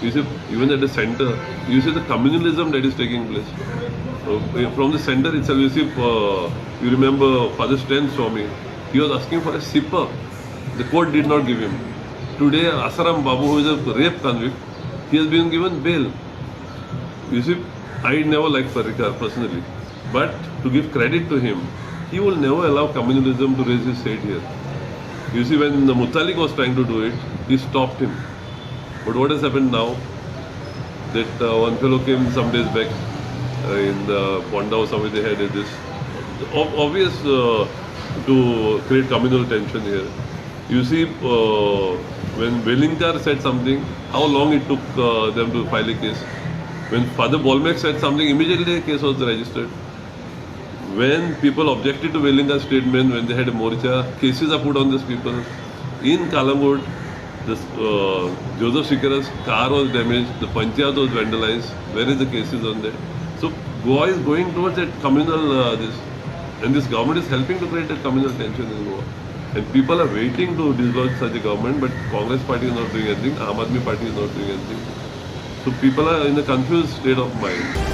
You see, even at the center, you see the communalism that is taking place. From the center itself, you see, you remember Father Sten Swami, he was asking for a sipper. The court did not give him. Today, Asaram Babu, who is a rape convict, he has been given bail. You see, I never liked Parrikar personally, but to give credit to him, he will never allow communalism to raise his head here. You see, when Mutalik was trying to do it, he stopped him. But what has happened now? That one fellow came some days back in the Ponda or somewhere, they had this obvious to create communal tension here. You see, when Velinkar said something, how long it took them to file a case. When Father Bolmek said something, immediately a case was registered. When people objected to Velinkar's statement, when they had a morcha, cases are put on these people. In Kalamud, this, Joseph Shikara's car was damaged, the Panchayat was vandalized. Where is the cases on that? So Goa is going towards that communal this, and this government is helping to create a communal tension in Goa. And people are waiting to dislodge such a government, but Congress party is not doing anything, Aam Aadmi party is not doing anything. So people are in a confused state of mind.